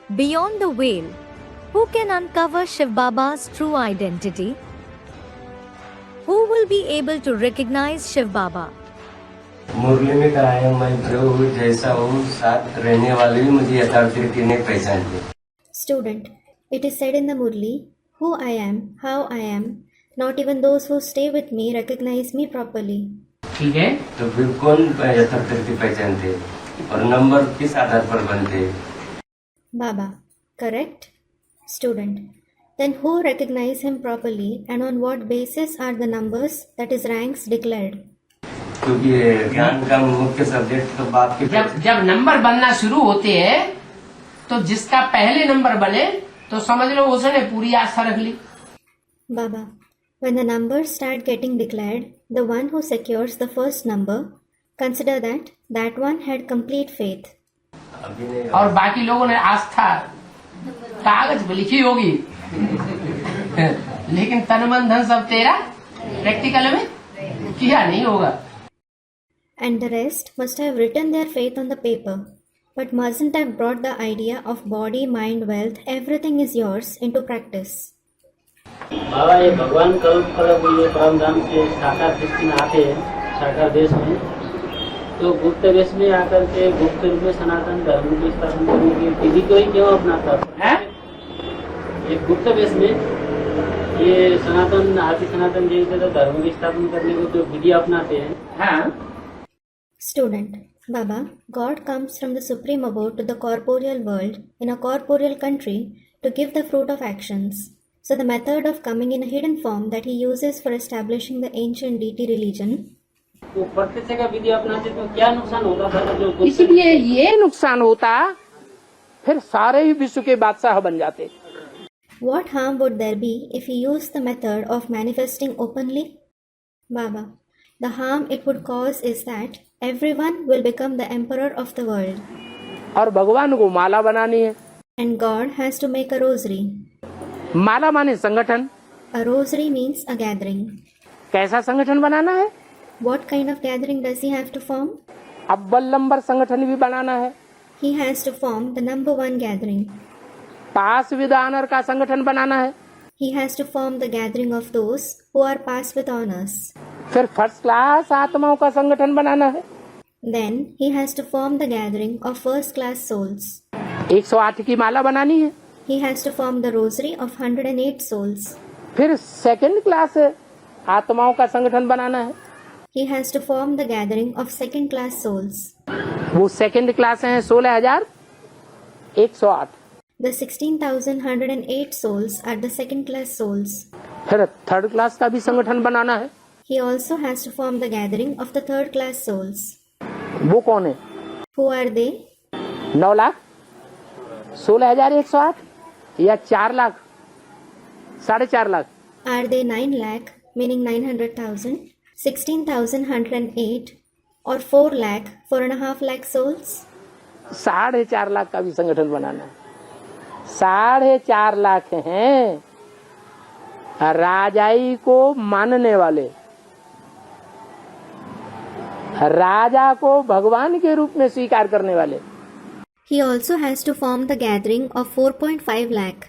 Beyond the veil, who can uncover Shiv Baba's true identity? Who will be able to recognize Shiv Baba? मुरली में कहा है, मैं जो हूँ जैसा हूँ, साथ रहने वाले भी मुझे यथार्थ रीति नहीं पहचानते। Student, it is said in the Murli, who I am, how I am, not even those who stay with me recognize me properly. ठीक है, तो फिर कौन यथार्थ रीति पहचानते और नंबर किस आधार पर बनते? Baba, correct? Student, then who recognize him properly and on what basis are the numbers, that is ranks, declared? क्योंकि ज्ञान का मुख्य सब्जेक्ट तो बाप के जब नंबर बनना शुरू होते हैं तो जिसका पहले नंबर बने तो समझ लो उसने पूरी आस्था रख ली। Baba, when the numbers start getting declared, the one who secures the first number, consider that that one had complete faith. और बाकी लोगों ने आस्था कागज पे लिखी होगी लेकिन तन मन धन सब तेरा प्रैक्टिकल में किया नहीं होगा। And the rest must have written their faith on the paper, but mustn't have brought the idea of body, mind, wealth, everything is yours into practice. बाबा, ये भगवान कल्प ये परम धाम से साकार दृष्टि में आते हैं, साकार देश में, तो गुप्त वेश में आकर के गुप्त रूप में सनातन धर्म की स्थापना करने की विधि को ही क्यों अपनाता है? ये गुप्त वेश में ये सनातन आदि सनातन जैसे धर्म की स्थापना करने को जो विधि अपनाते हैं। हाँ। Student, Baba, God comes from the supreme abode to the corporeal world in a corporeal country to give the fruit of actions. So the method of coming in a hidden form that he uses for establishing the ancient deity religion. तो प्रत्यक्ष का विधि अपनाते तो क्या नुकसान होता था? जो इसलिए ये नुकसान होता फिर सारे ही विश्व के बादशाह बन जाते। What harm would there be if he used the method of manifesting openly? Baba, the harm it would cause is that everyone will become the emperor of the world. और भगवान को माला बनानी है। And God has to make a rosary. माला माने संगठन। A rosary means a gathering. कैसा संगठन बनाना है? What kind of gathering does he have to form? अव्वल नंबर संगठन भी बनाना है। He has to form the number one gathering. Pass with honour का संगठन बनाना है। He has to form the gathering of those who are passed with honors. फिर first class आत्माओं का संगठन बनाना है। Then he has to form the gathering of first class souls. 108 की माला बनानी है। He has to form the rosary of 108 souls. फिर second class आत्माओं का संगठन बनाना है। He has to form the gathering of second class souls. वो second class है 16,108। The 16,108 souls are the second class souls. फिर थर्ड क्लास का भी संगठन बनाना है। He also has to form the gathering of the third class souls. वो कौन है? Who are they? 9 लाख 16,108 या 4 lakh 4.5 lakh? Are they 9 lakh, meaning 900,000, 16,108, or 4 lakh, 4.5 lakh souls? 4.5 lakh का भी संगठन बनाना है। 4.5 लाख हैं राजाई को मानने वाले, राजा को भगवान के रूप में स्वीकार करने वाले। He also has to form the gathering of 4.5 lakh.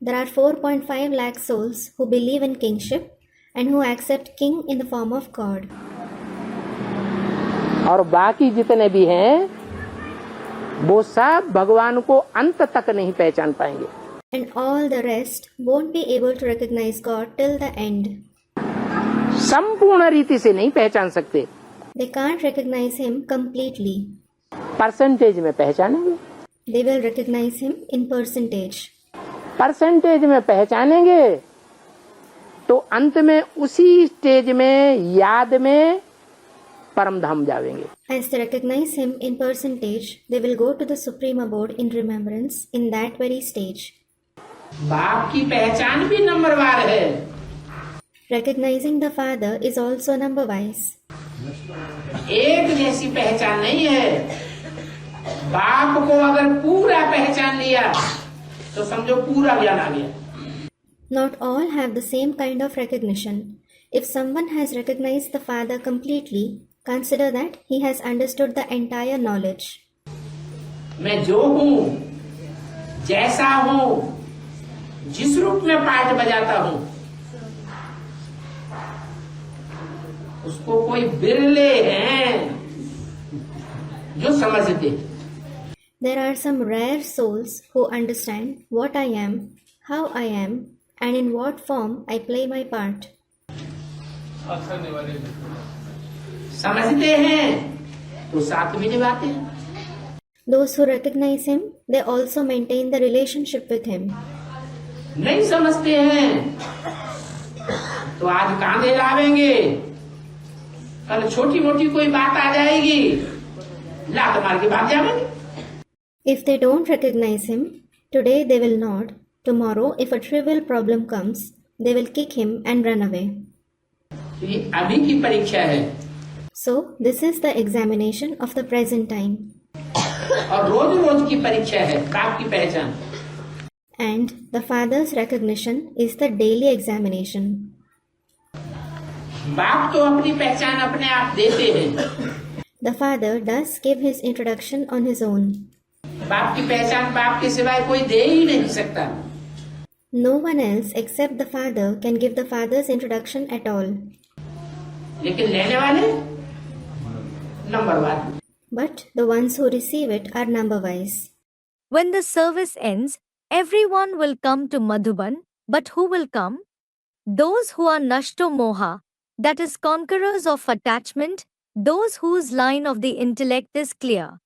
There are 4.5 lakh souls who believe in kingship and who accept king in the form of God. और बाकी जितने भी हैं वो सब भगवान को अंत तक नहीं पहचान पाएंगे। And all the rest won't be able to recognize God till the end. संपूर्ण रीति से नहीं पहचान सकते। They can't recognize him completely. Percentage में पहचानेंगे। They will recognize him in percentage. Percentage में पहचानेंगे तो अंत में उसी स्टेज में याद में परम धाम जाएंगे। As they recognize him in percentage, they will go to the supreme abode in remembrance in that very stage. बाप की पहचान भी नंबरवार है। Recognizing the father is also number wise. एक जैसी पहचान नहीं है। बाप को अगर पूरा पहचान लिया तो समझो पूरा ज्ञान आ गया। Not all have the same kind of recognition. If someone has recognized the father completely, consider that he has understood the entire knowledge. मैं जो हूँ जैसा हूं, जिस रूप में पाठ बजाता हूं, उसको कोई बिरले हैं जो समझते। There are some rare souls who understand what I am, how I am, and in what form I play my part. समझते हैं तो साथ में निभाते हैं। Those who recognize him, they also maintain the relationship with him. नहीं समझते हैं तो आज कांधे लावेंगे, कल छोटी मोटी कोई बात आ जाएगी, लात मार के भाग जाएंगे। If they don't recognize him, today they will nod. Tomorrow, if a trivial problem comes, they will kick him and run away. ये अभी की परीक्षा है So, this is the examination of the present time. और रोज रोज की परीक्षा है बाप की पहचान। And the Father's recognition is the daily examination. बाप तो अपनी पहचान अपने आप देते हैं। The Father does give his introduction on his own. बाप की पहचान बाप के सिवाय कोई दे ही नहीं सकता। No one else except the Father can give the Father's introduction at all. लेकिन लेने वाले नंबरवार। But the ones who receive it are number-wise. When the service ends, everyone will come to Madhuban, but who will come? Those who are Nashto Moha, that is conquerors of attachment, those whose line of the intellect is clear.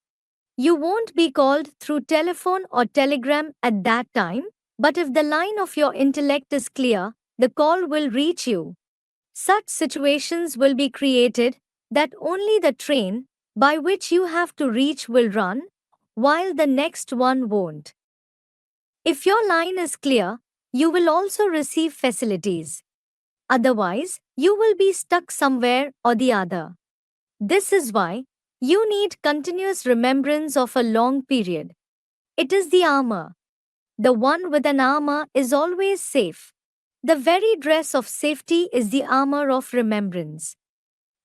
You won't be called through telephone or telegram at that time, but if the line of your intellect is clear, the call will reach you. Such situations will be created that only the train by which you have to reach will run, while the next one won't. If your line is clear, you will also receive facilities. Otherwise, you will be stuck somewhere or the other. This is why you need continuous remembrance of a long period. It is the armor. The one with an armor is always safe. The very dress of safety is the armor of remembrance.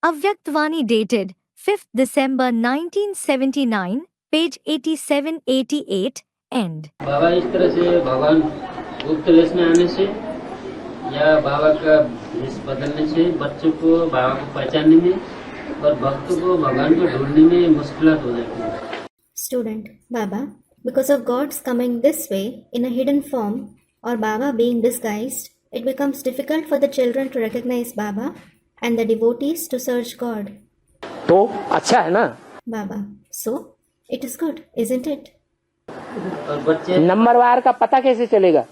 Avyaktvani dated 5th December 1979, page 87-88, end. बाबा इस तरह से भगवान गुप्त वेश में आने से या बाबा का वेश बदलने से बच्चों को बाबा को पहचानने में और भक्त को भगवान को ढूंढने में मुश्किलात हो जाती है। Student, Baba, because of God's coming this way in a hidden form or Baba being disguised, it becomes difficult for the children to recognize Baba and the devotees to search God. तो अच्छा है ना? Baba, so it is good, isn't it? और बच्चे नंबरवार का पता कैसे चलेगा?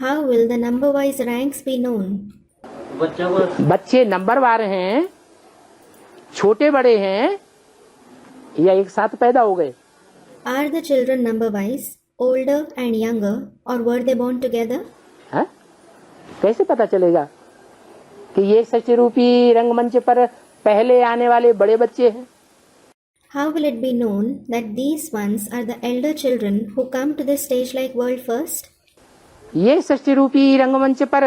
How will the number-wise ranks be known? बच्चों को बच्चे नंबरवार हैं, छोटे बड़े हैं या एक साथ पैदा हो गए? Are the children number-wise, older and younger, or were they born together? हाँ? कैसे पता चलेगा कि ये सच रूपी रंगमंच पर पहले आने वाले बड़े बच्चे हैं? How will it be known that these ones are the elder children who come to this stage-like world first? ये सच रूपी रंगमंच पर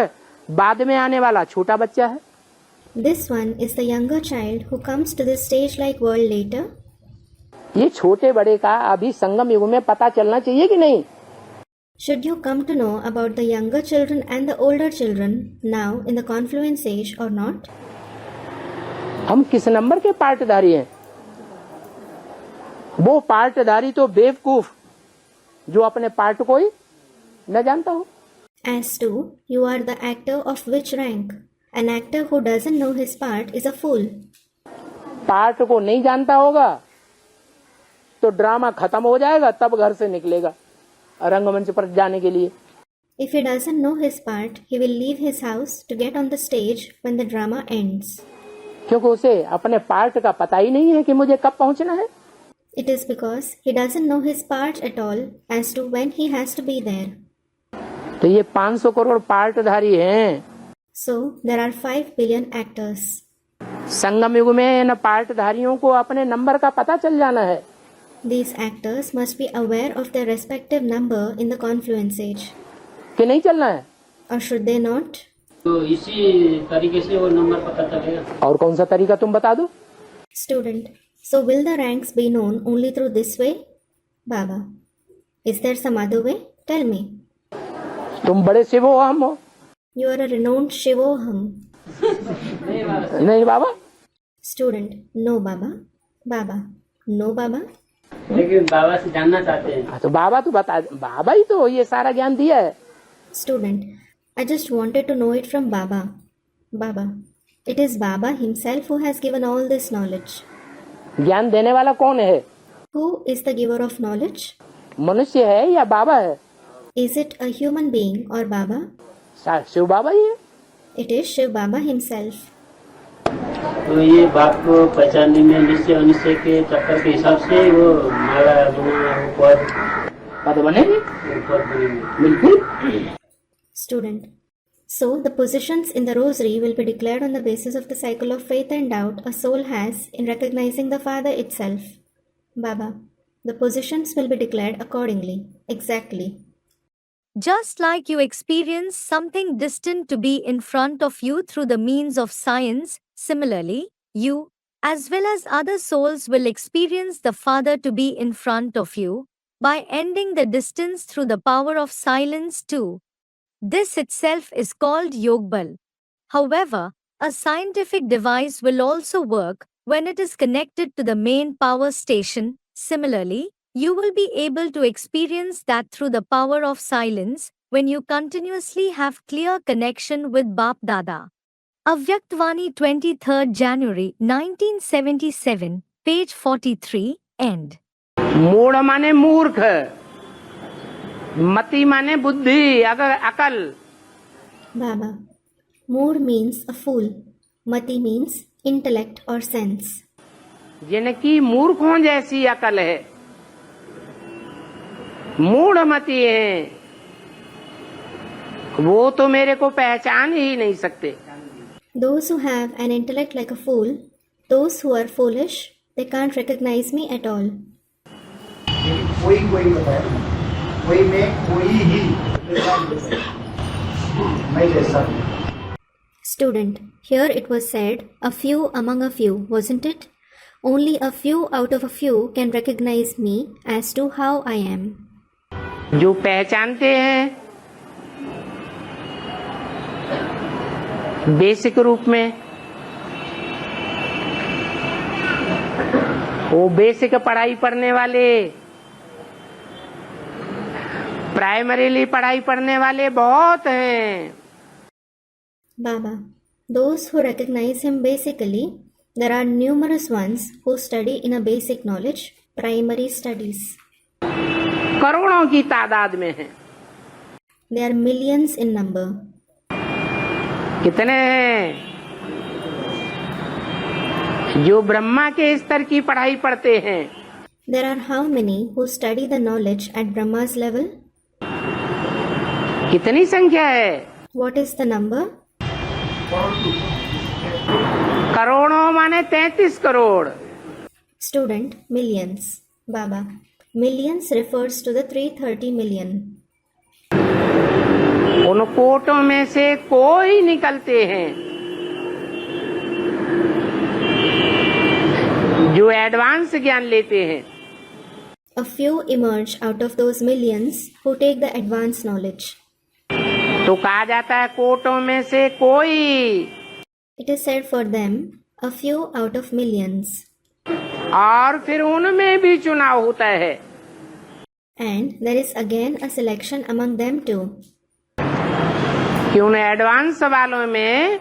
बाद में आने वाला छोटा बच्चा है। This one is the younger child who comes to this stage-like world later. ये छोटे बड़े का अभी संगम युग में पता चलना चाहिए कि नहीं? Should you come to know about the younger children and the older children now in the confluence age or not? हम किस नंबर के पार्टधारी हैं? वो पार्टधारी तो बेवकूफ जो अपने पार्ट को ही न जानता हो। As to, you are the actor of which rank? An actor who doesn't know his part is a fool. Part को नहीं जानता होगा तो ड्रामा खत्म हो जाएगा, तब घर से निकलेगा रंगमंच पर जाने के लिए। If he doesn't know his part, he will leave his house to get on the stage when the drama ends. क्योंकि उसे अपने पार्ट का पता ही नहीं है कि मुझे कब पहुंचना है। It is because he doesn't know his part at all as to when he has to be there. तो ये 500 करोड़ पार्टधारी हैं। So, there are 5 billion actors. संगम युग में इन पार्टधारियों को अपने नंबर का पता चल जाना है। These actors must be aware of their respective number in the confluence age. कि नहीं चलना है? Or should they not? तो इसी तरीके से वो नंबर पता चलेगा। और कौन सा तरीका तुम बता दो? Student, so will the ranks be known only through this way? Baba, is there some other way? Tell me. तुम बड़े शिव हो हम हो? You are a renowned Shivoham. नहीं बाबा। Student. No, Baba. Baba. No, Baba. लेकिन बाबा से जानना चाहते हैं। तो बाबा तो बता, बाबा ही तो ये सारा ज्ञान दिया है। Student. I just wanted to know it from Baba. Baba. It is Baba himself who has given all this knowledge. ज्ञान देने वाला कौन है? Who is the giver of knowledge? मनुष्य है या बाबा है? Is it a human being or Baba? Shiv बाबा ही है। It is Shiv Baba himself. तो ये बाप को पहचानने में निश्चय अनिश्चय के चक्कर के हिसाब से वो माला पद बनेगी बिल्कुल। Student. So, the positions in the rosary will be declared on the basis of the cycle of faith and doubt a soul has in recognizing the Father itself. Baba. The positions will be declared accordingly, exactly. Just like you experience something distant to be in front of you through the means of science, similarly, you, as well as other souls, will experience the Father to be in front of you by ending the distance through the power of silence too. This itself is called Yogbal. However, a scientific device will also work when it is connected to the main power station. Similarly, you will be able to experience that through the power of silence when you continuously have clear connection with Bap Dada. Avyaktvani 23rd January 1977, page 43, end. मूढ़ माने मूर्ख, मति माने बुद्धि अकल। Baba. Mood means a fool. Mati means intellect or sense. जिनकी मूर्खों जैसी अकल है, मूढ़ मति है, वो तो मेरे को पहचान ही नहीं सकते। Those who have an intellect like a fool, those who are foolish, they can't recognize me at all. कोई बताया, कोई में कोई ही मैं जैसा हूँ। Student. Here it was said, a few among a few, wasn't it? Only a few out of a few can recognize me as to how I am. जो पहचानते हैं बेसिक रूप में, वो बेसिक पढ़ाई पढ़ने वाले, प्राइमरीली पढ़ाई पढ़ने वाले बहुत हैं। Baba. Those who recognize him basically, there are numerous ones who study in a basic knowledge, primary studies. करोड़ों की तादाद में हैं। They are millions in number. कितने हैं जो ब्रह्मा के स्तर की पढ़ाई पढ़ते हैं? There are how many who study the knowledge at Brahma's level? कितनी संख्या है? What is the number? करोड़ों माने 33 crore. Student. Millions. Baba. Millions refers to the 330 million. उन कोटों में से कोई निकलते हैं जो एडवांस ज्ञान लेते हैं। A few emerge out of those millions who take the advanced knowledge. तो कहा जाता है कोटों में से कोई, It is said for them, a few out of millions. और फिर उनमें भी चुनाव होता है। And there is again a selection among them too. कि उन एडवांस वालों में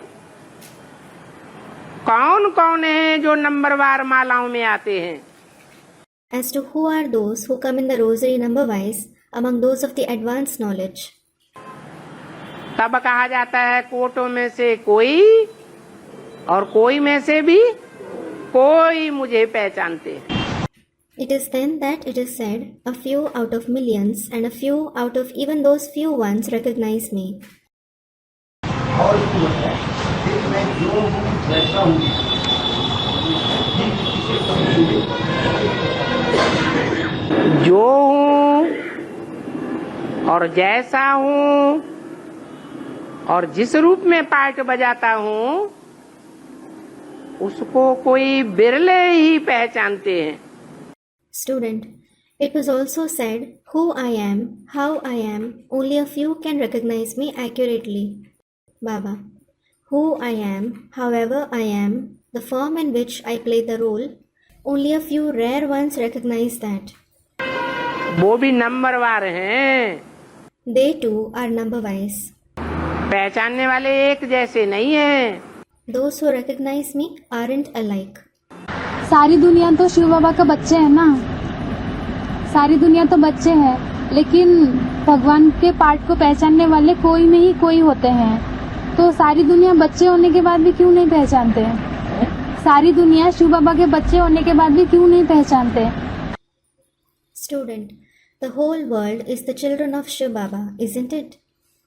कौन कौन है जो नंबरवार मालाओं में आते हैं। As to who are those who come in the rosary number wise among those of the advanced knowledge. तब कहा जाता है कोटों में से कोई, और कोई में से भी कोई मुझे पहचानते हैं। It is then that it is said, a few out of millions and a few out of even those few ones recognize me. और उसको बताया, फिर मैं जो हूँ वैसा हूँ, जो हूँ और जैसा हूँ और जिस रूप में पार्ट बजाता हूँ उसको कोई बिरले ही पहचानते हैं। Student. It was also said, who I am, how I am, only a few can recognize me accurately. Baba, who I am, however I am, the form in which I play the role, only a few rare ones recognize that. वो भी नंबरवार हैं, They too are number-wise. पहचानने वाले एक जैसे नहीं हैं। Those who recognize me aren't alike. सारी दुनिया तो शिव बाबा का बच्चे है ना, सारी दुनिया तो बच्चे हैं, लेकिन भगवान के पार्ट को पहचानने वाले कोई में ही कोई होते हैं। तो सारी दुनिया बच्चे होने के बाद भी क्यों नहीं पहचानते? सारी दुनिया शिव बाबा के बच्चे होने के बाद भी क्यों नहीं पहचानते? Student, the whole world is the children of Shiv Baba, isn't it?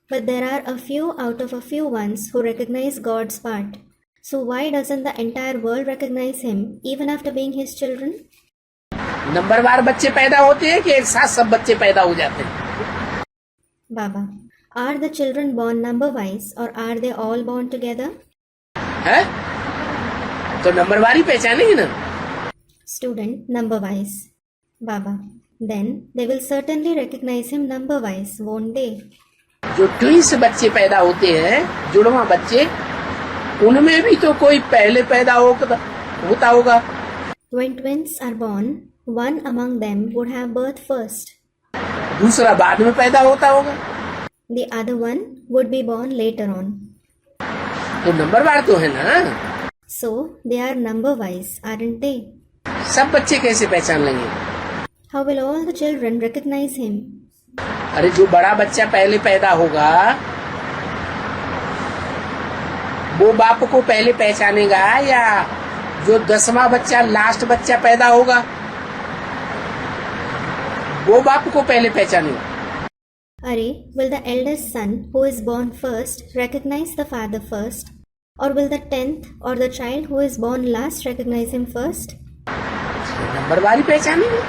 But there are a few out of a few ones who recognize God's part. So why doesn't the entire world recognize him even after being his children? नंबरवार बच्चे पैदा होते हैं कि एक साथ सब बच्चे पैदा हो जाते हैं? Baba, are the children born number-wise or are they all born together? है? तो नंबरवार ही पहचानेंगे ना? Student, number-wise. Baba, then they will certainly recognize him number-wise, won't they? जो ट्विंस बच्चे पैदा होते हैं, जुड़वा बच्चे, उनमें भी तो कोई पहले पैदा होता होगा। When twins are born, one among them would have birth first. दूसरा बाद में पैदा होता होगा। The other one would be born later on. तो नंबरवार तो है ना? So they are number-wise, aren't they? सब बच्चे कैसे पहचान लेंगे? How will all the children recognize him? अरे जो बड़ा बच्चा पहले पैदा होगा, वो बाप को पहले पहचानेगा या जो 10वां बच्चा लास्ट बच्चा पैदा होगा वो बाप को पहले पहचानेगा? Are, will the eldest son who is born first recognize the father first? Or will the 10th or the child who is born last recognize him first? नंबरवार ही पहचानेंगे।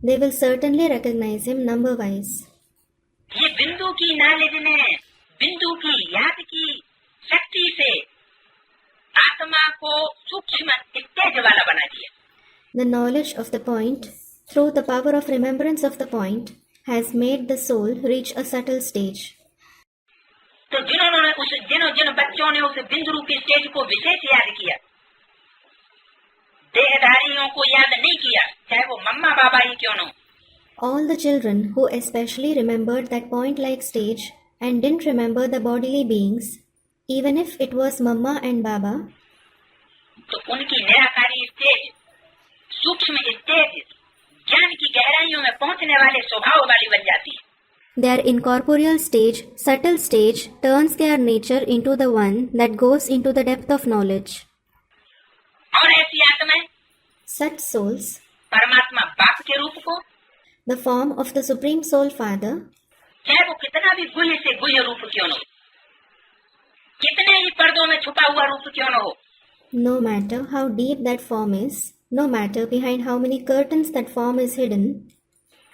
They will certainly recognize him number-wise. ये बिंदु की knowledge ने बिंदु की याद की शक्ति से आत्मा को सूक्ष्म तेज वाला बना दिया। The knowledge of the point, through the power of remembrance of the point, has made the soul reach a subtle stage. तो जिन बच्चों ने उस बिंदु रूपी स्टेज को विशेष याद किया, देहधारियों को याद नहीं किया, चाहे वो मम्मा बाबा ही क्यों न हो। All the children who especially remembered that point-like stage and didn't remember the bodily beings, even if it was Mama and Baba, तो उनकी निराकारी स्टेज, सूक्ष्म स्टेज, ज्ञान की गहराइयों में पहुंचने वाले स्वभाव वाली बन जाती है। their incorporeal stage, subtle stage, turns their nature into the one that goes into the depth of knowledge. और ऐसी आत्माएं Such souls, परमात्मा बाप के रूप को, the form of the Supreme Soul Father, चाहे वो कितना भी गुह्य से गुह्य रूप क्यों न हो, कितने ही पर्दों में छुपा हुआ रूप क्यों न हो, no matter how deep that form is, no matter behind how many curtains that form is hidden,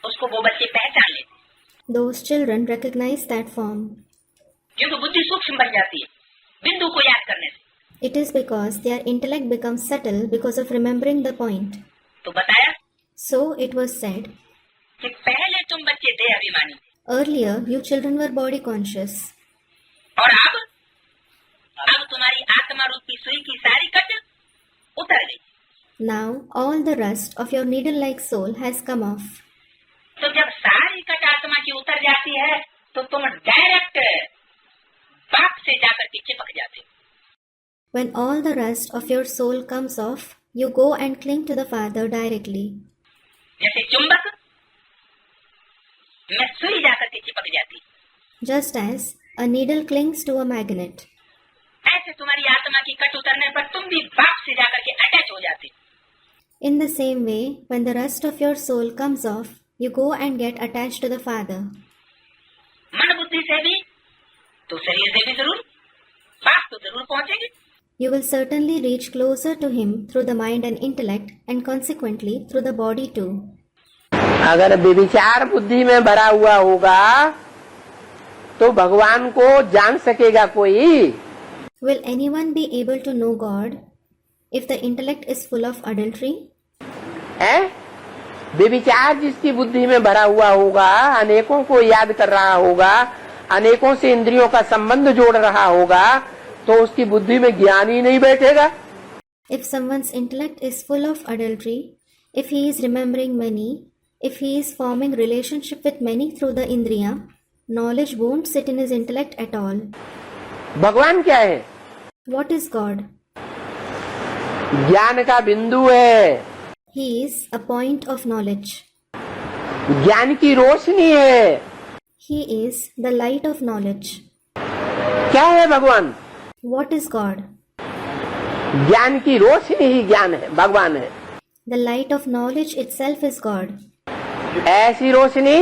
उसको वो बच्चे पहचान लेते, those children recognize that form. क्योंकि बुद्धि सूक्ष्म बन जाती है बिंदु को याद करने से। It is because their intellect becomes subtle because of remembering the point. तो बताया So it was said, कि पहले तुम बच्चे देह अभिमानी earlier you children were body conscious, और अब तुम्हारी आत्मा रूपी सुई की सारी कट उतर गई। now all the rust of your needle-like soul has come off. तो जब सारी कट आत्मा की उतर जाती है तो तुम डायरेक्ट बाप से जाकर के चिपक जाते हो। When all the rust of your soul comes off, you go and cling to the Father directly. जैसे चुंबक में सुई जाकर के चिपक जाती, Just as a needle clings to a magnet, ऐसे तुम्हारी आत्मा की कट उतरने पर तुम भी बाप से जाकर के अटैच हो जाते। in the same way, when the rust of your soul comes off, you go and get attached to the Father. मन बुद्धि से भी तो शरीर से भी जरूर बाप तो जरूर पहुंचेंगे। You will certainly reach closer to Him through the mind and intellect, and consequently through the body too. अगर विचार बुद्धि में भरा हुआ होगा तो भगवान को जान सकेगा कोई? Will anyone be able to know God if the intellect is full of adultery? है? बेविचार जिसकी बुद्धि में भरा हुआ होगा, अनेकों को याद कर रहा होगा, अनेकों से इंद्रियों का संबंध जोड़ रहा होगा, तो उसकी बुद्धि में ज्ञान ही नहीं बैठेगा। If someone's intellect is full of adultery, if he is remembering many, if he is forming relationship with many through the indriya, knowledge won't sit in his intellect at all. भगवान क्या है? What is God? ज्ञान का बिंदु है, He is a point of knowledge. ज्ञान की रोशनी है। He is the light of knowledge. क्या है भगवान? What is God? ज्ञान की रोशनी ही ज्ञान है, भगवान है। The light of knowledge itself is God. ऐसी रोशनी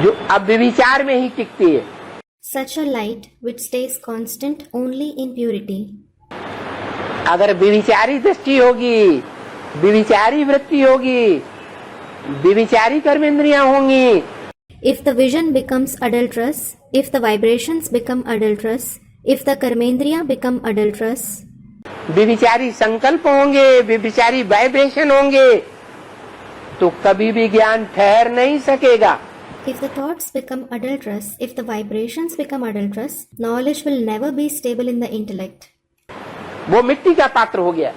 जो अब विचार में ही टिकती है। Such a light which stays constant only in purity. अगर विविचारी दृष्टि होगी, विविचारी वृत्ति होगी, विविचारी कर्मेंद्रियां होंगी, If the vision becomes adulterous, if the vibrations become adulterous, if the karmendriya become adulterous, विविचारी संकल्प होंगे, विविचारी वाइब्रेशन होंगे, तो कभी भी ज्ञान ठहर नहीं सकेगा। if the thoughts become adulterous, if the vibrations become adulterous, knowledge will never be stable in the intellect. वो मिट्टी का पात्र हो गया।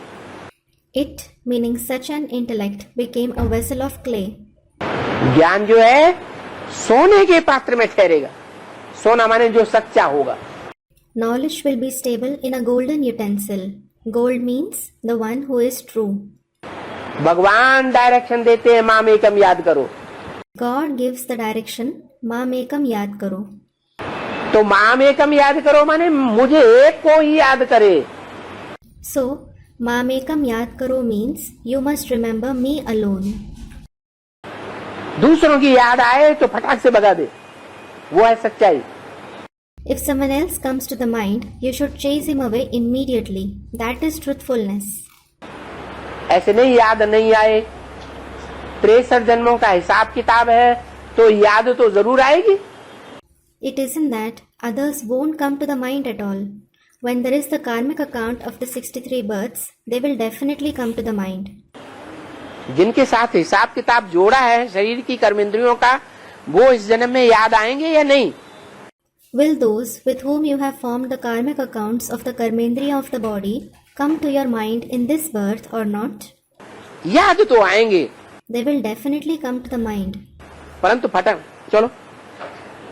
It, meaning such an intellect, became a vessel of clay. ज्ञान जो है सोने के पात्र में ठहरेगा। सोना माने जो सच्चा होगा। Knowledge will be stable in a golden utensil. Gold means the one who is true. भगवान डायरेक्शन देते हैं, माम एकम याद करो। God gives the direction, माम एकम याद करो. तो माम एकम याद करो माने मुझे एक को ही याद करे। So, माम एकम याद करो means you must remember me alone. दूसरों की याद आए तो फटाक से भगा दे, वो है सच्चाई। If someone else comes to the mind, you should chase him away immediately. That is truthfulness. ऐसे नहीं याद नहीं आए, 63 जन्मों का हिसाब किताब है तो याद तो जरूर आएगी। It isn't that others won't come to the mind at all. When there is the karmic account of the 63 births, they will definitely come to the mind. जिनके साथ हिसाब किताब जोड़ा है शरीर की कर्मेंद्रियों का, वो इस जन्म में याद आएंगे या नहीं? Will those with whom you have formed the karmic accounts of the karmendriya of the body come to your mind in this birth or not? याद तो आएंगे, They will definitely come to the mind. परंतु फटक चलो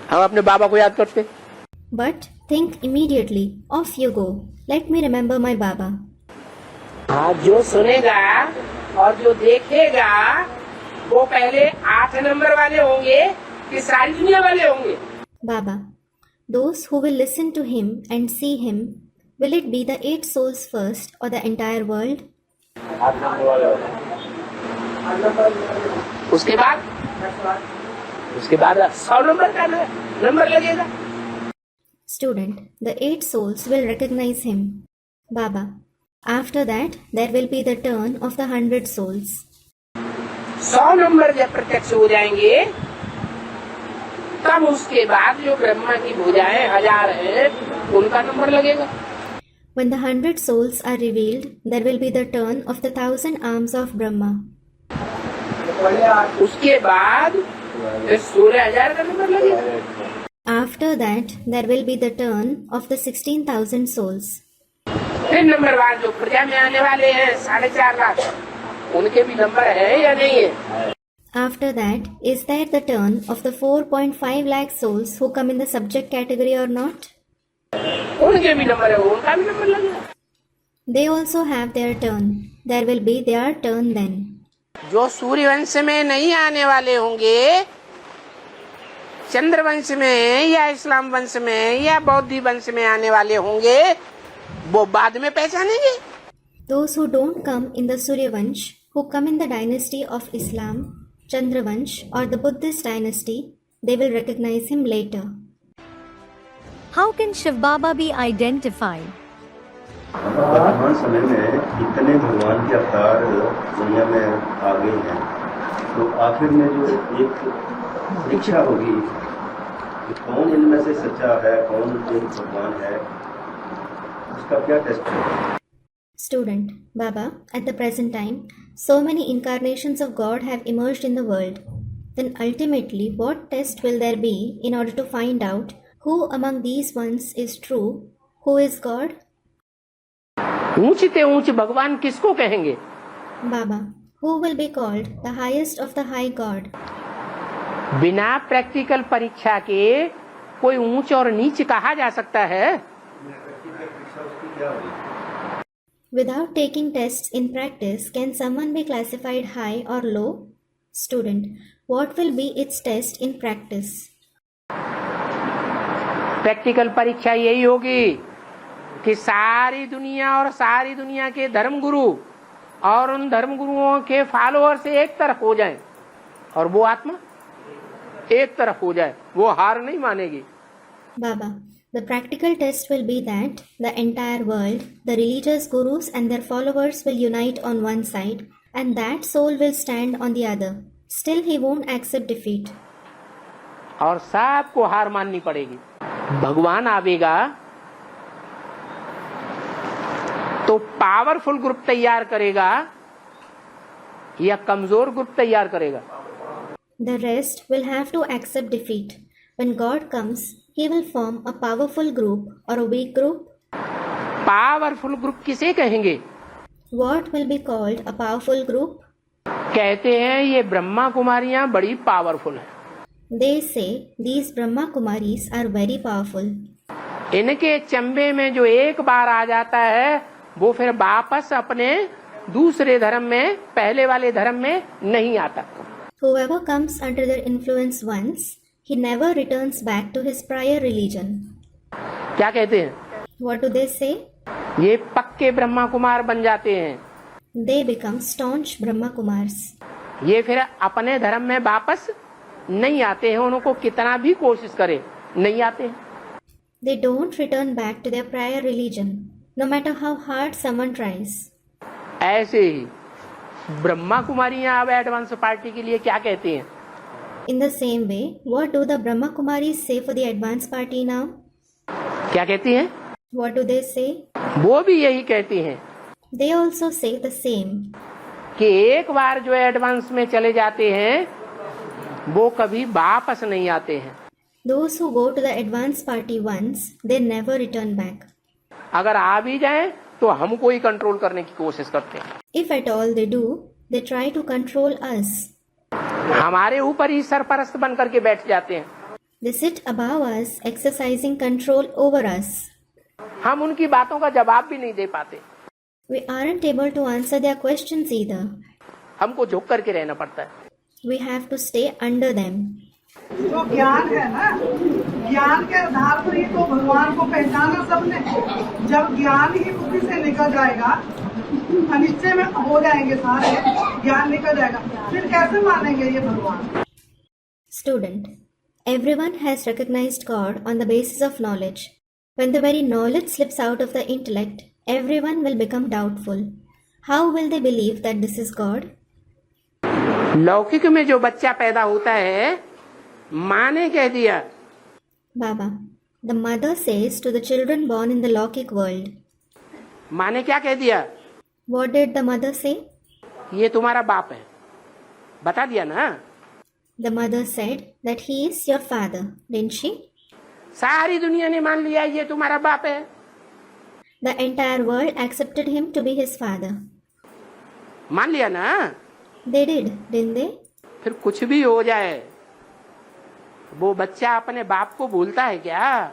हम अपने बाबा को याद करते। But think immediately, off you go. Let me remember my Baba. आज जो सुनेगा और जो देखेगा वो पहले 8 नंबर वाले होंगे कि सारी दुनिया वाले होंगे? Baba. Those who will listen to him and see him, will it be the 8 souls first or the entire world? उसके बाद 100 नंबर का नंबर लगेगा। Student, the 8 souls will recognize him. Baba. After that, there will be the turn of the 100 souls. 100 number जब प्रत्यक्ष हो जाएंगे तब उसके बाद जो ब्रह्मा की भुजाएं 1000 हैं उनका नंबर लगेगा। When the 100 souls are revealed, there will be the turn of the 1000 arms of Brahma. उसके बाद 16,000 का नंबर लगेगा। After that, there will be the turn of the 16,000 souls. फिर नंबर बाद जो प्रजा में आने वाले हैं 4.5 लाख, उनके भी नंबर है या नहीं है? After that, is there the turn of the 4.5 lakh souls who come in the subject category or not? उनके भी नंबर है, उनका भी नंबर लगेगा। They also have their turn. There will be their turn then. जो सूर्य वंश में नहीं आने वाले होंगे, चंद्र वंश में या इस्लाम वंश में या बौद्ध वंश में आने वाले होंगे, वो बाद में पहचानेंगे। Those who don't come in the Surya Vansh, who come in the dynasty of Islam, Chandra Vansh or the Buddhist dynasty, they will recognize him later. How can Shiv Baba be identified? वर्तमान समय में इतने भगवान के अवतार दुनिया में आ गए हैं, तो आखिर में जो एक परीक्षा होगी कि कौन इनमें से सच्चा है, कौन एक भगवान है, उसका क्या टेस्ट है? Student, Baba, at the present time, so many incarnations of God have emerged in the world. Then ultimately, what test will there be in order to find out who among these ones is true, who is God? ऊंच ते ऊंच भगवान किसको कहेंगे? Baba, who will be called the highest of the high God? बिना practical परीक्षा के कोई ऊंच और नीच कहा जा सकता है? Without taking tests in practice, can someone be classified high or low? Student, what will be its test in practice? Practical परीक्षा यही होगी कि सारी दुनिया और सारी दुनिया के धर्मगुरु और उन धर्मगुरुओं के फॉलोअर्स एक तरफ हो जाएं और वो आत्मा एक तरफ हो जाए, वो हार नहीं मानेगी। Baba, the practical test will be that the entire world, the religious gurus and their followers will unite on one side and that soul will stand on the other. Still he won't accept defeat. और सबको हार माननी पड़ेगी। भगवान आवेगा तो powerful group तैयार करेगा या कमजोर ग्रुप तैयार करेगा? The rest will have to accept defeat. When God comes, he will form a powerful group or a weak group. Powerful group किसे कहेंगे? What will be called a powerful group? कहते हैं ये ब्रह्मा कुमारियां बड़ी पावरफुल हैं। They say these Brahma Kumaris are very powerful. इनके चंबे में जो एक बार आ जाता है वो फिर वापस अपने दूसरे धर्म में, पहले वाले धर्म में नहीं आता। Whoever comes under their influence once, he never returns back to his prior religion. क्या कहते हैं? What do they say? ये पक्के ब्रह्मा कुमार बन जाते हैं। They become staunch Brahma Kumars. ये फिर अपने धर्म में वापस नहीं आते हैं, उनको कितना भी कोशिश करे नहीं आते हैं। They don't return back to their prior religion, no matter how hard someone tries. ऐसे ही ब्रह्मा कुमारियां अब एडवांस पार्टी के लिए क्या कहते हैं? In the same way, what do the Brahma Kumaris say for the advanced party now? क्या कहती हैं? What do they say? वो भी यही कहती हैं They also say the same. कि एक बार जो एडवांस में चले जाते हैं वो कभी वापस नहीं आते हैं। Those who go to the advanced party once, they never return back. अगर आ भी जाएं तो हमको ही कंट्रोल करने की कोशिश करते हैं। If at all they do, they try to control us. हमारे ऊपर ही सरपरस्त बन करके बैठ जाते हैं। They sit above us, exercising control over us. हम उनकी बातों का जवाब भी नहीं दे पाते। We aren't able to answer their questions either. हमको झुक करके रहना पड़ता है। We have to stay under them. जो ज्ञान है ना, ज्ञान के आधार पर ही तो भगवान को पहचाना सबने। जब ज्ञान ही बुद्धि से निकल जाएगा, अनिश्चय में हो जाएंगे सारे, ज्ञान निकल जाएगा, फिर कैसे मानेंगे ये भगवान? Student, everyone has recognized God on the basis of knowledge. When the very knowledge slips out of the intellect, everyone will become doubtful. How will they believe that this is God? लौकिक में जो बच्चा पैदा होता है, माँ ने कह दिया। Baba, the mother says to the children born in the Lokik world. माँ ने क्या कह दिया? What did the mother say? ये तुम्हारा बाप है, बता दिया ना। The mother said that he is your father, didn't she? सारी दुनिया ने मान लिया ये तुम्हारा बाप है। The entire world accepted him to be his father. मान लिया ना। They did, didn't they? फिर कुछ भी हो जाए, वो बच्चा अपने बाप को भूलता है क्या?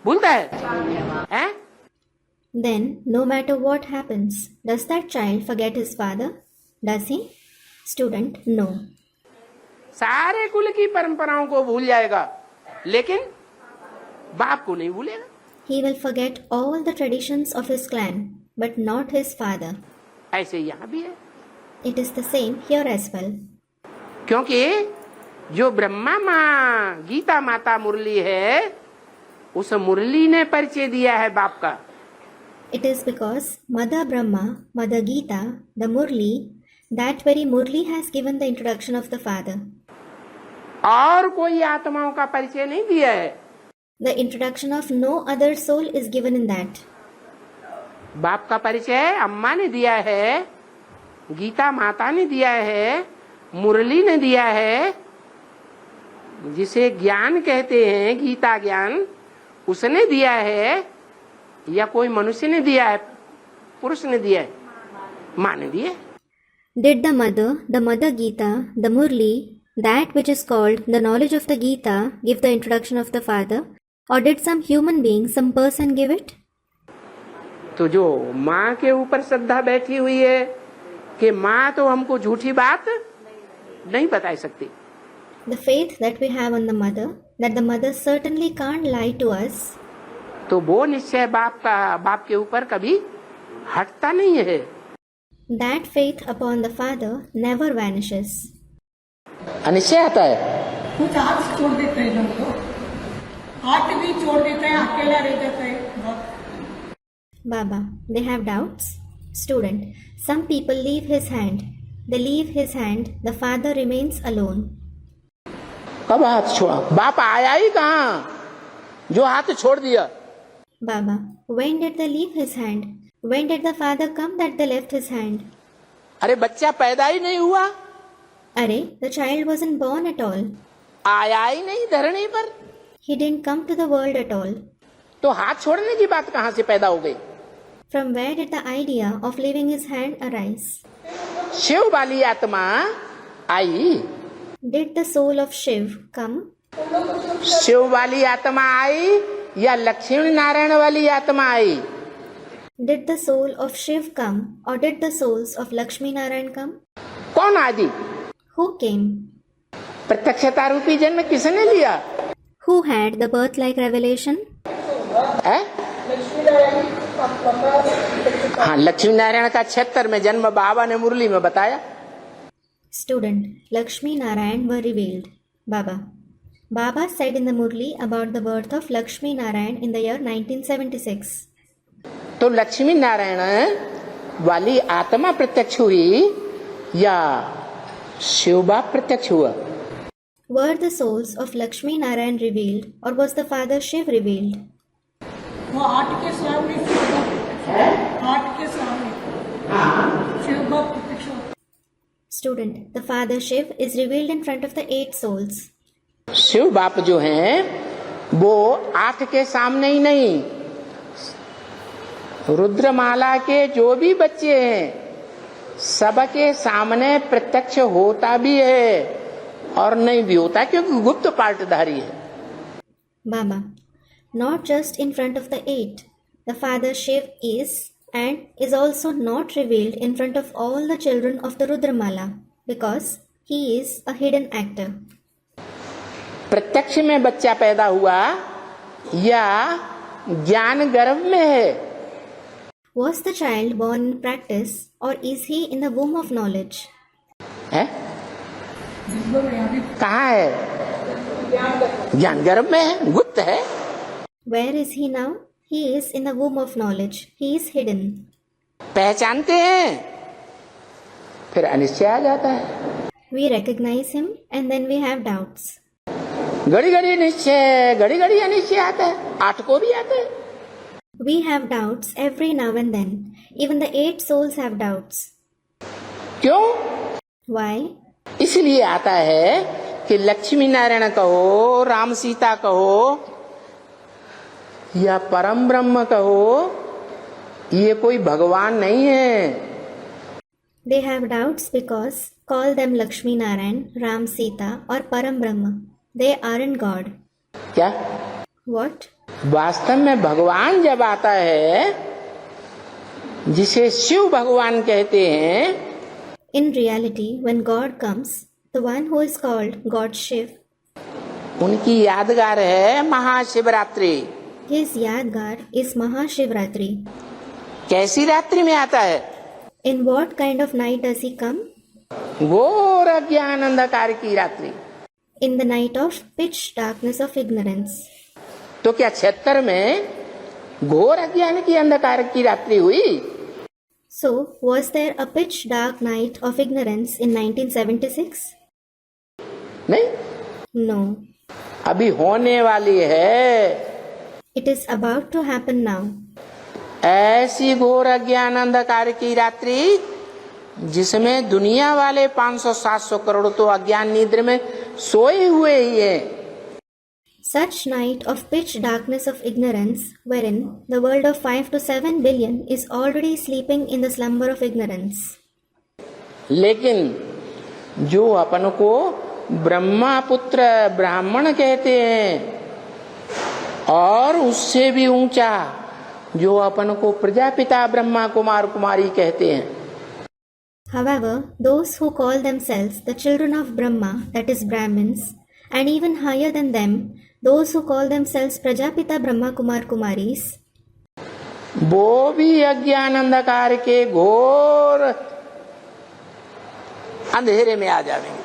भूलता है? हैं? Then, no matter what happens, does that child forget his father? Does he? Student, no. सारे कुल की परंपराओं को भूल जाएगा, लेकिन बाप को नहीं भूलेगा। He will forget all the traditions of his clan, but not his father. ऐसे यहाँ भी है। It is the same here as well. क्योंकि जो ब्रह्मा माँ गीता माता मुरली है, उस मुरली ने परिचय दिया है बाप का। It is because Mother Brahma, Mother Gita, the Murli, that very Murli has given the introduction of the father. और कोई आत्माओं का परिचय नहीं दिया है। The introduction of no other soul is given in that. बाप का परिचय अम्मा ने दिया है, गीता माता ने दिया है, मुरली ने दिया है, जिसे ज्ञान कहते हैं, गीता ज्ञान, उसने दिया है, या कोई मनुष्य ने दिया है, पुरुष ने दिया है, माँ ने दिया है। Did the mother Gita, the Murli, that which is called the knowledge of the Gita, give the introduction of the father, or did some human being, some person give it? तो जो माँ के ऊपर श्रद्धा बैठी हुई है कि माँ तो हमको झूठी बात नहीं बता सकती, The faith that we have on the mother, that the mother certainly can't lie to us, तो वो निश्चय बाप के ऊपर कभी हटता नहीं है। that faith upon the father never vanishes. Anishchay आता है। कुछ हाथ छोड़ देते हैं जब तो हाथ भी छोड़ देते हैं, अकेला रह जाता है। Baba, they have doubts. Student, some people leave his hand. They leave his hand, the father remains alone. कब हाथ छोड़ा? बाप आया ही कहाँ जो हाथ छोड़ दिया? Baba, when did they leave his hand? When did the father come that they left his hand? अरे बच्चा पैदा ही नहीं हुआ, Are, the child wasn't born at all. आया ही नहीं धरनी पर, He didn't come to the world at all. तो हाथ छोड़ने की बात कहाँ से पैदा हो गई? From where did the idea of leaving his hand arise? Shiv वाली आत्मा आई, Did the soul of Shiv come? Shiv वाली आत्मा आई या लक्ष्मी नारायण वाली आत्मा आई? Did the soul of Shiv come or did the souls of Lakshmi Narayan come? कौन आदि? Who came? प्रत्यक्षता रूपी जन्म किसने लिया? Who had the birth-like revelation? है? हाँ, लक्ष्मी नारायण का 76 में जन्म बाबा ने मुरली में बताया। Student, Lakshmi Narayan were revealed. Baba said in the Murli about the birth of Lakshmi Narayan in the year 1976. तो लक्ष्मी नारायण वाली आत्मा प्रत्यक्ष हुई या शिव बाप प्रत्यक्ष हुआ? Were the souls of Lakshmi Narayan revealed or was the father Shiv revealed? वो आठ के सामने शिव बाप प्रत्यक्ष होता। Student, the father Shiv is revealed in front of the 8 souls. Shiv बाप जो हैं वो 8 के सामने ही नहीं, रुद्रमाला के जो भी बच्चे हैं सबके सामने प्रत्यक्ष होता भी है और नहीं भी होता, क्योंकि गुप्त पार्टधारी है। Baba, not just in front of the 8, the father Shiv is and is also not revealed in front of all the children of the Rudramala because he is a hidden actor. प्रत्यक्ष में बच्चा पैदा हुआ या ज्ञान गर्भ में है? Was the child born in practice or is he in the womb of knowledge? है? कहाँ है? ज्ञान गर्भ में है, गुप्त है। Where is he now? He is in the womb of knowledge. He is hidden. पहचानते हैं, फिर अनिश्चय आ जाता है। We recognize him and then we have doubts. घड़ी घड़ी निश्चय, घड़ी घड़ी अनिश्चय आता है, 8 को भी आता है। We have doubts every now and then. Even the 8 souls have doubts. क्यों? Why? इसलिए आता है कि लक्ष्मी नारायण कहो, राम सीता कहो या परम ब्रह्म कहो, ये कोई भगवान नहीं है। They have doubts because call them Lakshmi Narayan, Ram Sita or Param Brahma. They aren't God. क्या? What? वास्तव में भगवान जब आता है, जिसे शिव भगवान कहते हैं, In reality, when God comes, the one who is called God Shiv, उनकी यादगार है Mahashivratri. his Yadgar is Mahashivratri. कैसी रात्रि में आता है? In what kind of night does he come? घोर अज्ञान अंधकार की रात्रि। In the night of pitch darkness of ignorance. तो क्या 76 में घोर अज्ञान की अंधकार की रात्रि हुई? So, was there a pitch dark night of ignorance in 1976? नहीं, No. अभी होने वाली है। It is about to happen now. ऐसी घोर अज्ञान अंधकार की रात्रि जिसमें दुनिया वाले 500-700 करोड़ तो अज्ञान निद्र में सोए हुए ही हैं। Such night of pitch darkness of ignorance, wherein the world of 5 to 7 billion is already sleeping in the slumber of ignorance. लेकिन जो अपन को ब्रह्मा पुत्र ब्राह्मण कहते हैं और उससे भी ऊंचा जो अपन को प्रजापिता ब्रह्मा कुमार कुमारी कहते हैं। However, those who call themselves the children of Brahma, that is Brahmins, and even higher than them, those who call themselves Prajapita Brahma Kumar Kumaris, वो भी अज्ञान अंधकार के घोर अंधेरे में आ जाएंगे।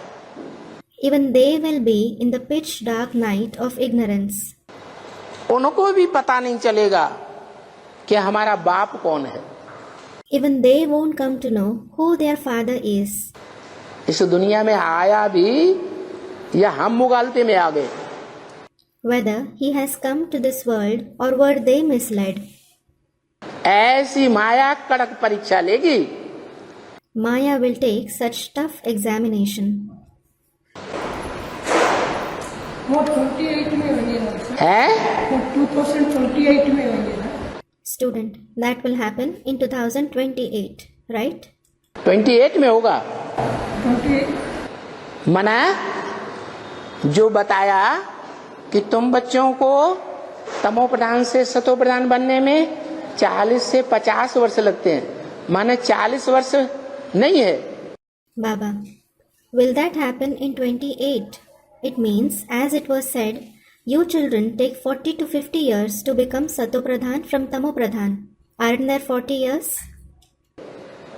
even they will be in the pitch dark night of ignorance. उनको भी पता नहीं चलेगा कि हमारा बाप कौन है। Even they won't come to know who their father is. इस दुनिया में आया भी या हम मुगालते में आ गए। Whether he has come to this world or were they misled. ऐसी माया कड़क परीक्षा लेगी। Maya will take such tough examination. वो 28 में होंगे है 2028 में होंगे ना। Student, that will happen in 2028, right? 28 में होगा। 28 मना जो बताया कि तुम बच्चों को तमोप्रधान से सतोप्रधान बनने में 40 से 50 वर्ष लगते हैं, माने 40 वर्ष नहीं है। Baba, will that happen in 28? It means, as it was said, you children take 40 to 50 years to become Satopradhan from Tamopradhan. Aren't there 40 years?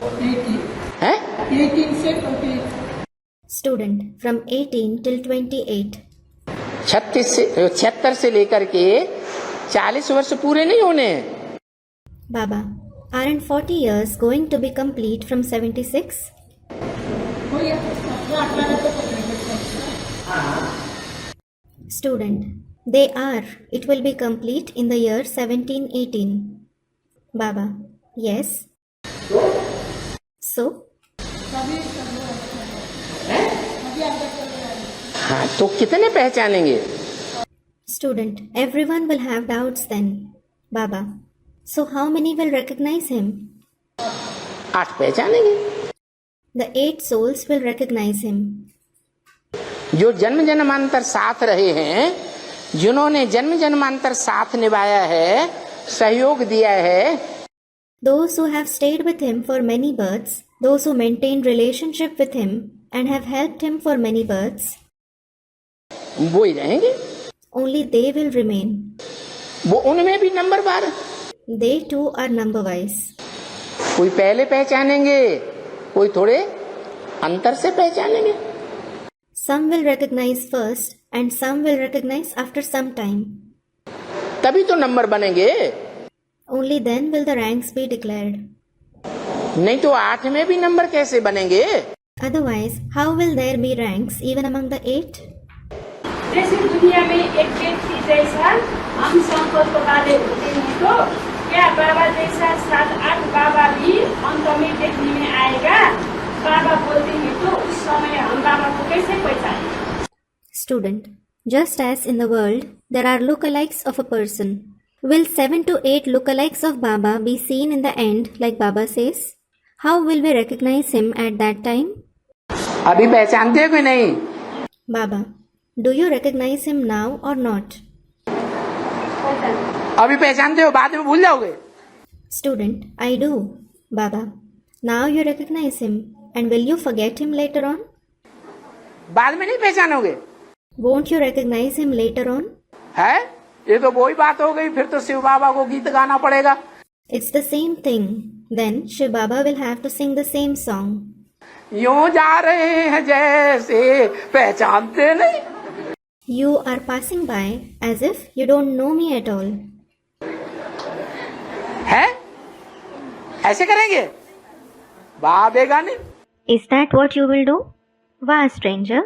18 है 18 से 28 Student, from 18 till 28. 76 से लेकर के 40 वर्ष पूरे नहीं होने हैं। Baba, aren't 40 years going to be complete from 76? हो गया 18 तो Student, they are. It will be complete in the year 1718. Baba, yes. So? हाँ तो कितने पहचानेंगे? Student, everyone will have doubts then. Baba, so how many will recognize him? 8 पहचानेंगे। The 8 souls will recognize him. जो जन्म जन्मांतर साथ रहे हैं, जिन्होंने जन्म जन्मांतर साथ निभाया है, सहयोग दिया है, Those who have stayed with him for many births, those who maintained relationship with him and have helped him for many births, वो ही रहेंगे। only they will remain. वो उनमें भी number bar, They too are number wise. कोई पहले पहचानेंगे, कोई थोड़े अंतर से पहचानेंगे। Some will recognize first and some will recognize after some time. तभी तो नंबर बनेंगे, Only then will the ranks be declared. नहीं तो 8 में भी नंबर कैसे बनेंगे? Otherwise, how will there be ranks even among the 8? जैसे दुनिया में एक व्यक्ति जैसा हम संकल्प वाले होते हैं तो क्या बाबा जैसा 7-8 बाबा भी अंत में देखने में आएगा? बाबा बोलते हैं तो उस समय हम बाबा को कैसे पहचानें? Student, just as in the world there are lookalikes of a person, will 7 to 8 lookalikes of Baba be seen in the end like Baba says? How will we recognize him at that time? अभी पहचानते हो कि नहीं? Baba, do you recognize him now or not? अभी पहचानते हो, बाद में भूल जाओगे। Student, I do. Baba, now you recognize him and will you forget him later on? बाद में नहीं पहचानोगे। Won't you recognize him later on? है ये तो वही बात हो गई, फिर तो शिव बाबा को गीत गाना पड़ेगा। It's the same thing. Then Shiv Baba will have to sing the same song. यूं जा रहे हैं जैसे पहचानते नहीं। You are passing by as if you don't know me at all. है ऐसे करेंगे? भागेगा नहीं। Is that what you will do? Wah, stranger.